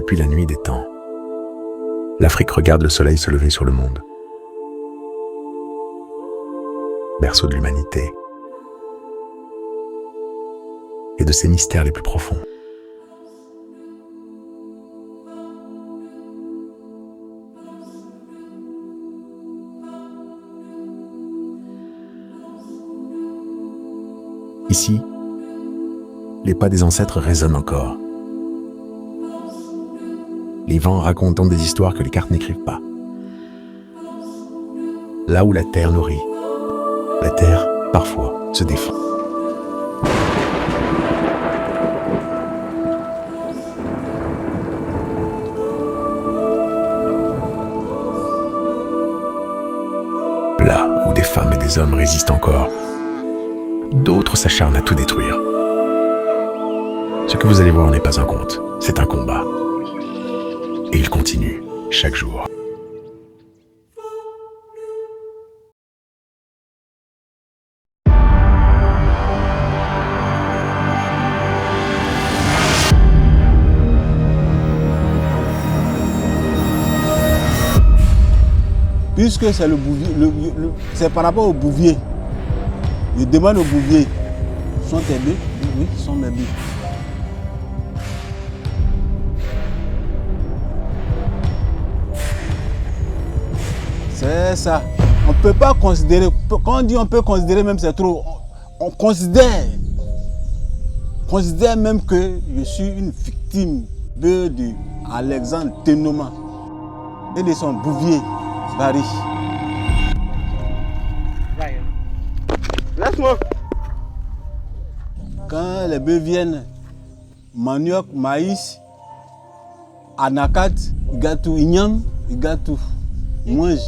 Depuis la nuit des temps, l'Afrique regarde le soleil se lever sur le monde. Berceau de l'humanité et de ses mystères les plus profonds. Ici, les pas des ancêtres résonnent encore. Les vents racontant des histoires que les cartes n'écrivent pas. Là où la terre nourrit, la terre, parfois, se défend. Là où des femmes et des hommes résistent encore, d'autres s'acharnent à tout détruire. Ce que vous allez voir n'est pas un conte, c'est un combat. Et il continue, chaque jour. Puisque c'est le bouvier, c'est par rapport au bouvier. Je demande au bouvier, sont tes bœufs? Oui, ce sont mes bœufs. C'est ça. On ne peut pas considérer, quand on dit on peut considérer même c'est trop, on considère même que je suis une victime de Alexandre Tenoma et de son bouvier Barry. Laisse-moi. Quand les bœufs viennent, manioc, maïs, anakat, ils gâtent tout, igname, ils gâtent tout. Ils mangent.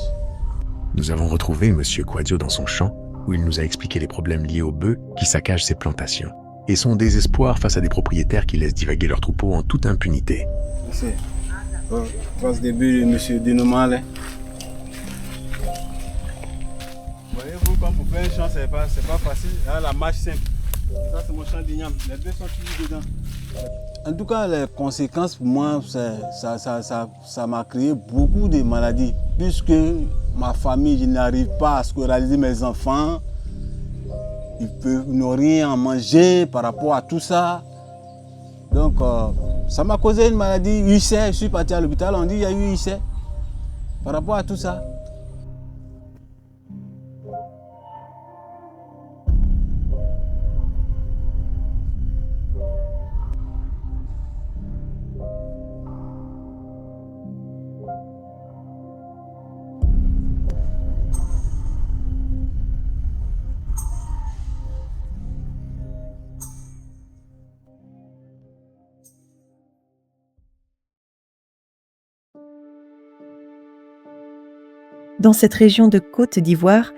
Nous avons retrouvé M. Quadio dans son champ, où il nous a expliqué les problèmes liés aux bœufs qui saccagent ses plantations, et son désespoir face à des propriétaires qui laissent divaguer leurs troupeaux en toute impunité. C'est face des bœufs de M. Denoma. Voyez-vous, comme pour faire un champ, c'est pas facile. Là, la marche simple. Ça, c'est mon champ d'igname. Les bœufs sont toujours dedans. En tout cas, les conséquences pour moi, ça m'a créé beaucoup de maladies. Puisque ma famille, je n'arrive pas à scolariser mes enfants. Ils n'ont rien à manger par rapport à tout ça. Donc, ça m'a causé une maladie UC. Je suis parti à l'hôpital, on dit qu'il y a eu UC par rapport à tout ça. Dans cette région de Côte d'Ivoire,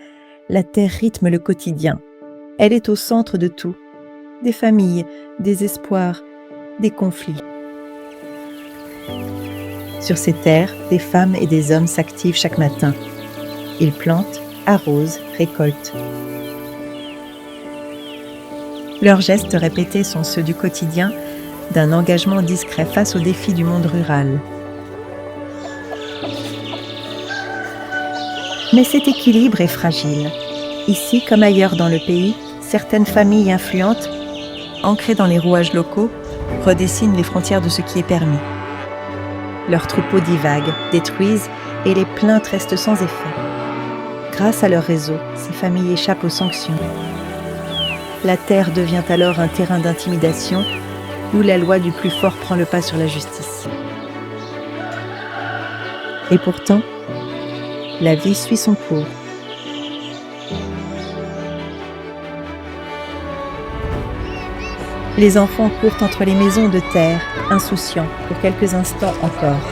la terre rythme le quotidien. Elle est au centre de tout. Des familles, des espoirs, des conflits. Sur ces terres, des femmes et des hommes s'activent chaque matin. Ils plantent, arrosent, récoltent. Leurs gestes répétés sont ceux du quotidien, d'un engagement discret face aux défis du monde rural. Mais cet équilibre est fragile. Ici, comme ailleurs dans le pays, certaines familles influentes, ancrées dans les rouages locaux, redessinent les frontières de ce qui est permis. Leurs troupeaux divaguent, détruisent et les plaintes restent sans effet. Grâce à leur réseau, ces familles échappent aux sanctions. La terre devient alors un terrain d'intimidation où la loi du plus fort prend le pas sur la justice. Et pourtant, la vie suit son cours. Les enfants courent entre les maisons de terre, insouciants, pour quelques instants encore.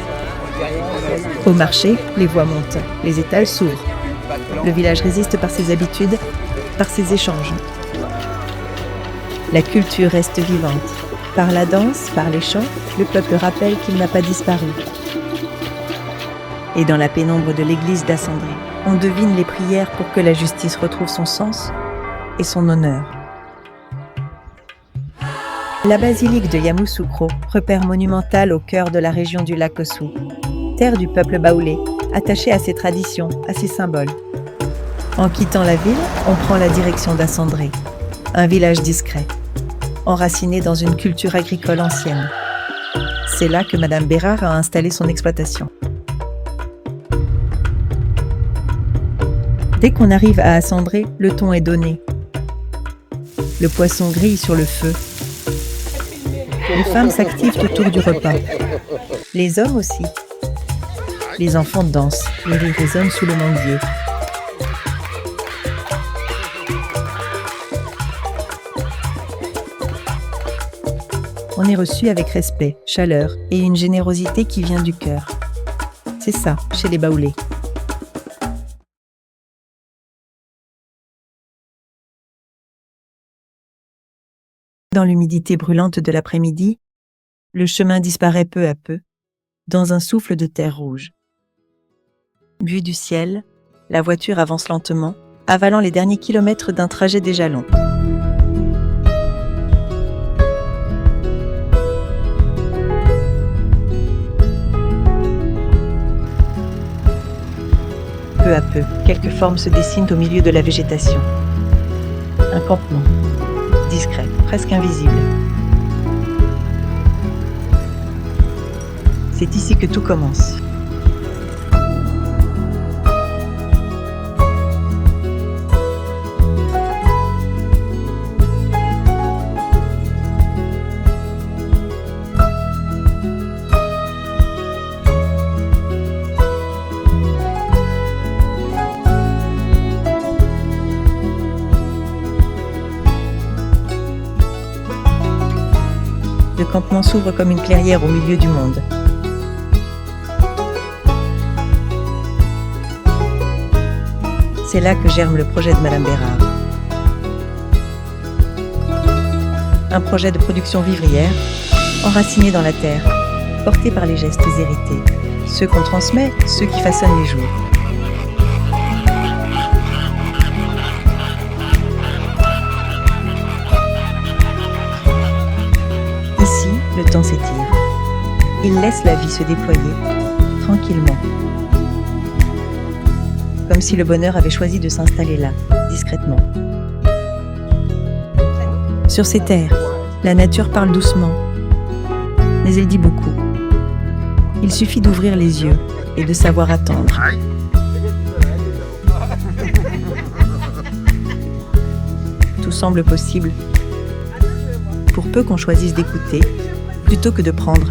Au marché, les voies montent, les étals s'ouvrent. Le village résiste par ses habitudes, par ses échanges. La culture reste vivante. Par la danse, par les chants, le peuple rappelle qu'il n'a pas disparu. Et dans la pénombre de l'église d'Assandré, on devine les prières pour que la justice retrouve son sens et son honneur. La basilique de Yamoussoukro, repère monumental au cœur de la région du lac Ossou, terre du peuple baoulé, attaché à ses traditions, à ses symboles. En quittant la ville, on prend la direction d'Assandré, un village discret, enraciné dans une culture agricole ancienne. C'est là que Madame Bérard a installé son exploitation. Dès qu'on arrive à Assandré, le ton est donné. Le poisson grille sur le feu. Les femmes s'activent autour du repas. Les hommes aussi. Les enfants dansent, les rires résonnent sous le manguier. On est reçu avec respect, chaleur et une générosité qui vient du cœur. C'est ça, chez les Baoulés. Dans l'humidité brûlante de l'après-midi, le chemin disparaît peu à peu, dans un souffle de terre rouge. Vue du ciel, la voiture avance lentement, avalant les derniers kilomètres d'un trajet déjà long. Peu à peu, quelques formes se dessinent au milieu de la végétation. Un campement, discret, presque invisible. C'est ici que tout commence. Le campement s'ouvre comme une clairière au milieu du monde. C'est là que germe le projet de Madame Bérard. Un projet de production vivrière, enraciné dans la terre, porté par les gestes hérités, ceux qu'on transmet, ceux qui façonnent les jours. Ici, le temps s'étire. Il laisse la vie se déployer, tranquillement. Comme si le bonheur avait choisi de s'installer là, discrètement. Sur ces terres, la nature parle doucement, mais elle dit beaucoup. Il suffit d'ouvrir les yeux et de savoir attendre. Tout semble possible, pour peu qu'on choisisse d'écouter, plutôt que de prendre.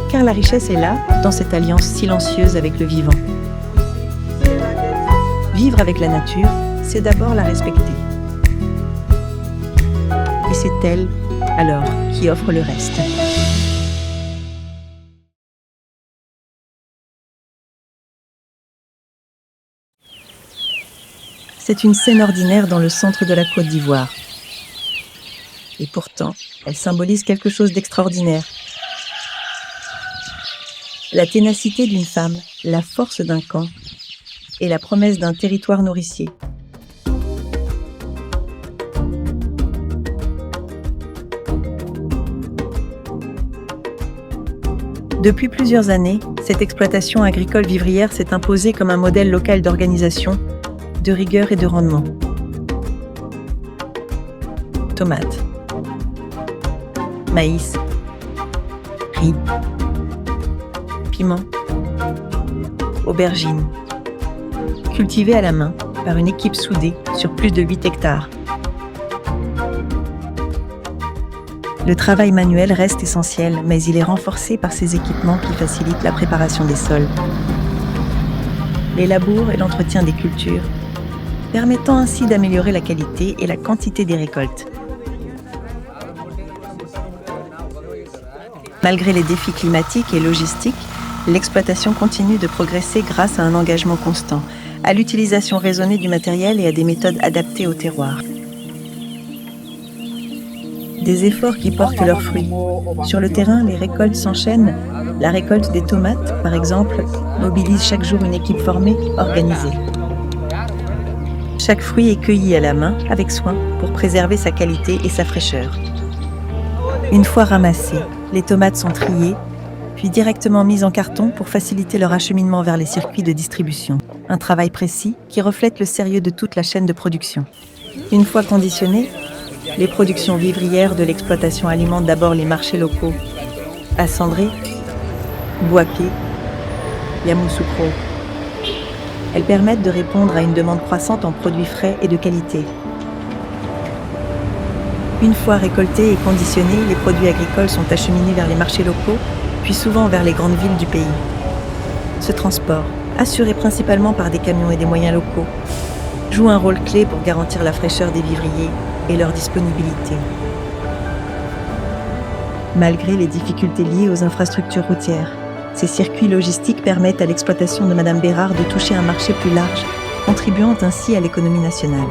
Car la richesse est là, dans cette alliance silencieuse avec le vivant. Vivre avec la nature, c'est d'abord la respecter. Et c'est elle, alors, qui offre le reste. C'est une scène ordinaire dans le centre de la Côte d'Ivoire. Et pourtant, elle symbolise quelque chose d'extraordinaire. La ténacité d'une femme, la force d'un camp, et la promesse d'un territoire nourricier. Depuis plusieurs années, cette exploitation agricole vivrière s'est imposée comme un modèle local d'organisation, de rigueur et de rendement. Tomates, maïs, riz, piments, aubergines, cultivés à la main par une équipe soudée sur plus de 8 hectares. Le travail manuel reste essentiel, mais il est renforcé par ces équipements qui facilitent la préparation des sols, les labours et l'entretien des cultures, permettant ainsi d'améliorer la qualité et la quantité des récoltes. Malgré les défis climatiques et logistiques, l'exploitation continue de progresser grâce à un engagement constant, à l'utilisation raisonnée du matériel et à des méthodes adaptées au terroir. Des efforts qui portent leurs fruits. Sur le terrain, les récoltes s'enchaînent. La récolte des tomates, par exemple, mobilise chaque jour une équipe formée, organisée. Chaque fruit est cueilli à la main, avec soin, pour préserver sa qualité et sa fraîcheur. Une fois ramassées, les tomates sont triées, puis directement mises en carton pour faciliter leur acheminement vers les circuits de distribution. Un travail précis qui reflète le sérieux de toute la chaîne de production. Une fois conditionnées, les productions vivrières de l'exploitation alimentent d'abord les marchés locaux à Sandré, Boaké, Yamoussoukro. Elles permettent de répondre à une demande croissante en produits frais et de qualité. Une fois récoltés et conditionnés, les produits agricoles sont acheminés vers les marchés locaux, puis souvent vers les grandes villes du pays. Ce transport, assuré principalement par des camions et des moyens locaux, joue un rôle clé pour garantir la fraîcheur des vivriers et leur disponibilité. Malgré les difficultés liées aux infrastructures routières, ces circuits logistiques permettent à l'exploitation de Madame Bérard de toucher un marché plus large, contribuant ainsi à l'économie nationale.